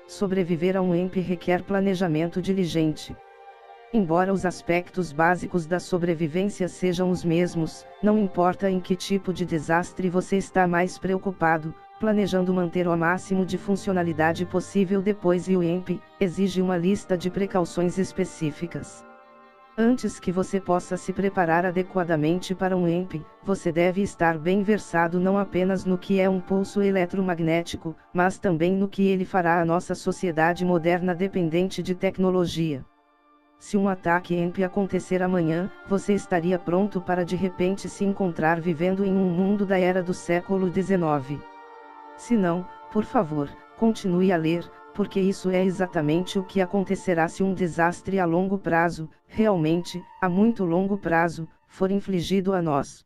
Sobreviver a um EMP requer planejamento diligente. Embora os aspectos básicos da sobrevivência sejam os mesmos, não importa em que tipo de desastre você está mais preocupado, planejando manter o máximo de funcionalidade possível depois e o EMP exige uma lista de precauções específicas. Antes que você possa se preparar adequadamente para um EMP, você deve estar bem versado não apenas no que é um pulso eletromagnético, mas também no que ele fará à nossa sociedade moderna dependente de tecnologia. Se um ataque EMP acontecer amanhã, você estaria pronto para de repente se encontrar vivendo em um mundo da era do século XIX. Se não, por favor, continue a ler, porque isso é exatamente o que acontecerá se um desastre a longo prazo, realmente, a muito longo prazo, for infligido a nós.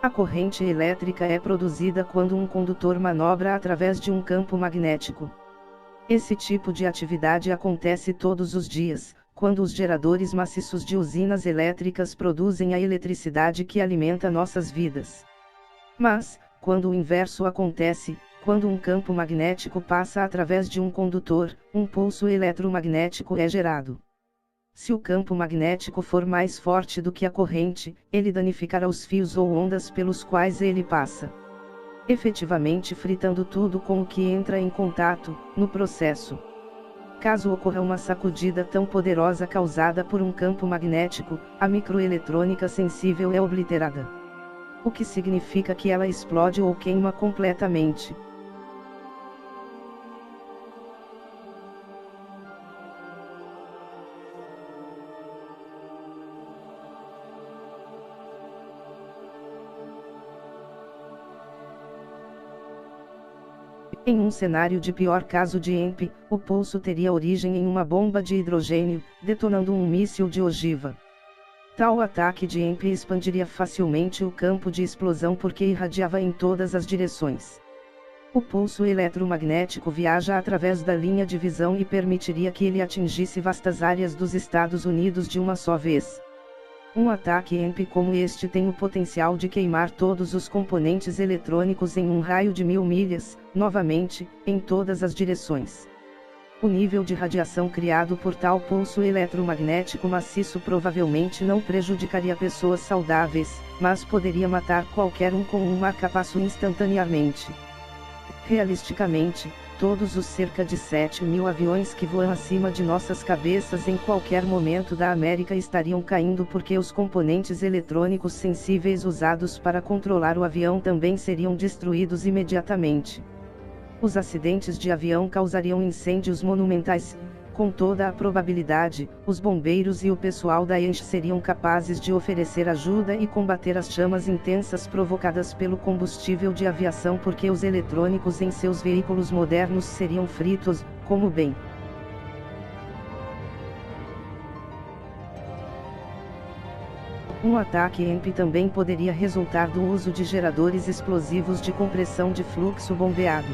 A corrente elétrica é produzida quando um condutor manobra através de um campo magnético. Esse tipo de atividade acontece todos os dias, quando os geradores maciços de usinas elétricas produzem a eletricidade que alimenta nossas vidas. Mas, quando o inverso acontece, quando um campo magnético passa através de um condutor, um pulso eletromagnético é gerado. Se o campo magnético for mais forte do que a corrente, ele danificará os fios ou ondas pelos quais ele passa, efetivamente fritando tudo com o que entra em contato, no processo. Caso ocorra uma sacudida tão poderosa causada por um campo magnético, a microeletrônica sensível é obliterada. O que significa que ela explode ou queima completamente. Em um cenário de pior caso de EMP, o pulso teria origem em uma bomba de hidrogênio, detonando um míssil de ogiva. Tal ataque de EMP expandiria facilmente o campo de explosão porque irradiava em todas as direções. O pulso eletromagnético viaja através da linha de visão e permitiria que ele atingisse vastas áreas dos Estados Unidos de uma só vez. Um ataque EMP como este tem o potencial de queimar todos os componentes eletrônicos em um raio de 1000 milhas, novamente, em todas as direções. O nível de radiação criado por tal pulso eletromagnético maciço provavelmente não prejudicaria pessoas saudáveis, mas poderia matar qualquer um com um marca-passo instantaneamente. Realisticamente, todos os cerca de 7.000 aviões que voam acima de nossas cabeças em qualquer momento da América estariam caindo porque os componentes eletrônicos sensíveis usados para controlar o avião também seriam destruídos imediatamente. Os acidentes de avião causariam incêndios monumentais. Com toda a probabilidade, os bombeiros e o pessoal da ANSH seriam capazes de oferecer ajuda e combater as chamas intensas provocadas pelo combustível de aviação porque os eletrônicos em seus veículos modernos seriam fritos, como bem. Um ataque EMP também poderia resultar do uso de geradores explosivos de compressão de fluxo bombeado.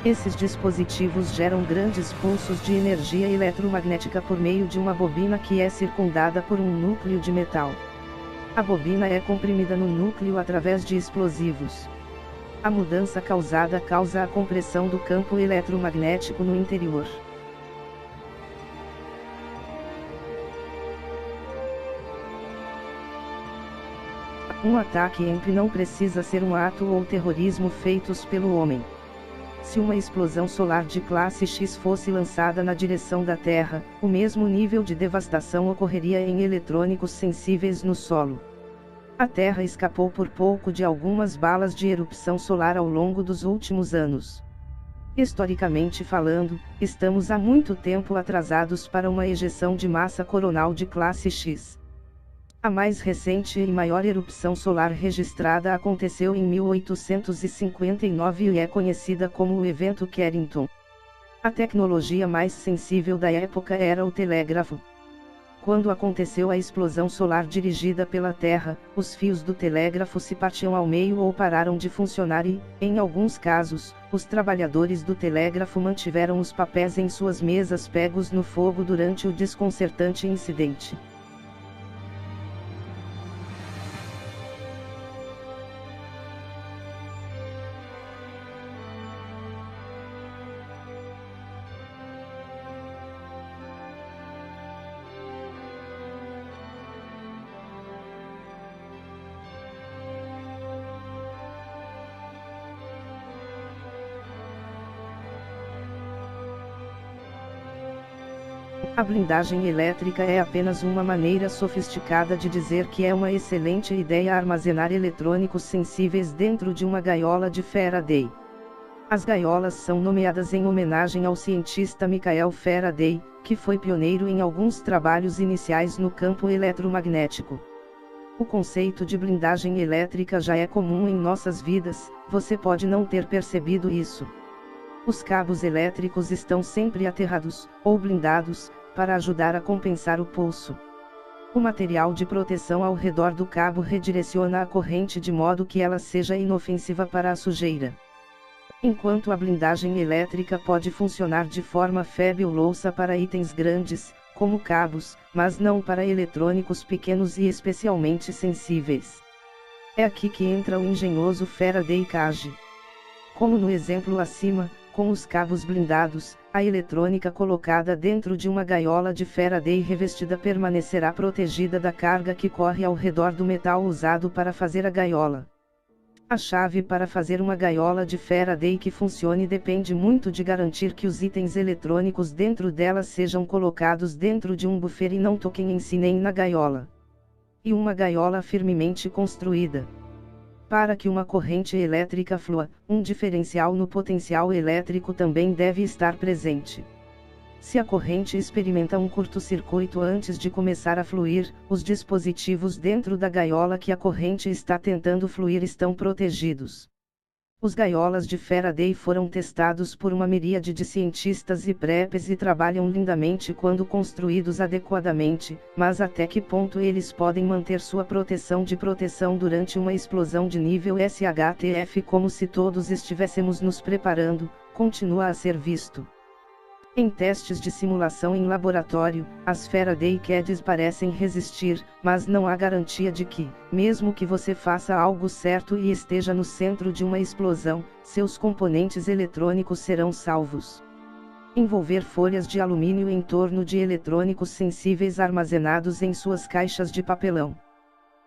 Esses dispositivos geram grandes pulsos de energia eletromagnética por meio de uma bobina que é circundada por um núcleo de metal. A bobina é comprimida no núcleo através de explosivos. A mudança causada causa a compressão do campo eletromagnético no interior. Um ataque EMP não precisa ser um ato ou terrorismo feitos pelo homem. Se uma explosão solar de classe X fosse lançada na direção da Terra, o mesmo nível de devastação ocorreria em eletrônicos sensíveis no solo. A Terra escapou por pouco de algumas balas de erupção solar ao longo dos últimos anos. Historicamente falando, estamos há muito tempo atrasados para uma ejeção de massa coronal de classe X. A mais recente e maior erupção solar registrada aconteceu em 1859 e é conhecida como o evento Carrington. A tecnologia mais sensível da época era o telégrafo. Quando aconteceu a explosão solar dirigida pela Terra, os fios do telégrafo se partiam ao meio ou pararam de funcionar e, em alguns casos, os trabalhadores do telégrafo mantiveram os papéis em suas mesas pegos no fogo durante o desconcertante incidente. A blindagem elétrica é apenas uma maneira sofisticada de dizer que é uma excelente ideia armazenar eletrônicos sensíveis dentro de uma gaiola de Faraday. As gaiolas são nomeadas em homenagem ao cientista Michael Faraday, que foi pioneiro em alguns trabalhos iniciais no campo eletromagnético. O conceito de blindagem elétrica já é comum em nossas vidas, você pode não ter percebido isso. Os cabos elétricos estão sempre aterrados, ou blindados, para ajudar a compensar o pulso. O material de proteção ao redor do cabo redireciona a corrente de modo que ela seja inofensiva para a sujeira. Enquanto a blindagem elétrica pode funcionar de forma fabulosa para itens grandes, como cabos, mas não para eletrônicos pequenos e especialmente sensíveis. É aqui que entra o engenhoso Faraday Cage. Como no exemplo acima, com os cabos blindados, a eletrônica colocada dentro de uma gaiola de Faraday revestida permanecerá protegida da carga que corre ao redor do metal usado para fazer a gaiola. A chave para fazer uma gaiola de Faraday que funcione depende muito de garantir que os itens eletrônicos dentro dela sejam colocados dentro de um buffer e não toquem em si nem na gaiola. E uma gaiola firmemente construída. Para que uma corrente elétrica flua, um diferencial no potencial elétrico também deve estar presente. Se a corrente experimenta um curto-circuito antes de começar a fluir, os dispositivos dentro da gaiola que a corrente está tentando fluir estão protegidos. Os gaiolas de Faraday foram testados por uma miríade de cientistas e preppers e trabalham lindamente quando construídos adequadamente, mas até que ponto eles podem manter sua proteção durante uma explosão de nível SHTF como se todos estivéssemos nos preparando, continua a ser visto. Em testes de simulação em laboratório, as Faraday Cages parecem resistir, mas não há garantia de que, mesmo que você faça algo certo e esteja no centro de uma explosão, seus componentes eletrônicos serão salvos. Envolver folhas de alumínio em torno de eletrônicos sensíveis armazenados em suas caixas de papelão,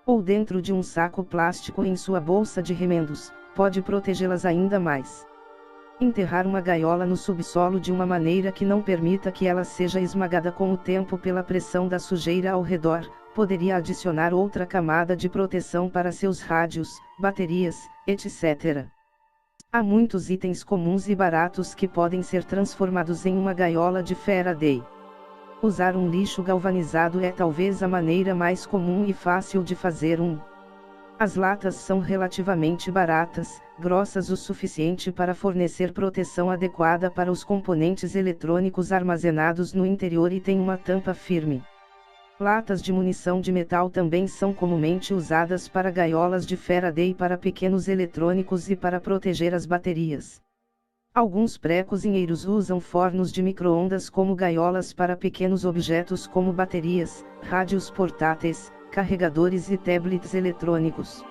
ou dentro de um saco plástico em sua bolsa de remendos, pode protegê-las ainda mais. Enterrar uma gaiola no subsolo de uma maneira que não permita que ela seja esmagada com o tempo pela pressão da sujeira ao redor, poderia adicionar outra camada de proteção para seus rádios, baterias, etc. Há muitos itens comuns e baratos que podem ser transformados em uma gaiola de Faraday. Usar um lixo galvanizado é talvez a maneira mais comum e fácil de fazer um. As latas são relativamente baratas, grossas o suficiente para fornecer proteção adequada para os componentes eletrônicos armazenados no interior e têm uma tampa firme. Latas de munição de metal também são comumente usadas para gaiolas de Faraday para pequenos eletrônicos e para proteger as baterias. Alguns pré-cozinheiros usam fornos de micro-ondas como gaiolas para pequenos objetos como baterias, rádios portáteis, carregadores e tablets eletrônicos,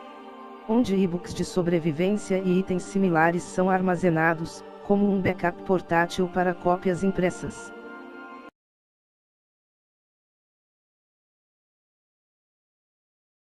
onde e-books de sobrevivência e itens similares são armazenados, como um backup portátil para cópias impressas.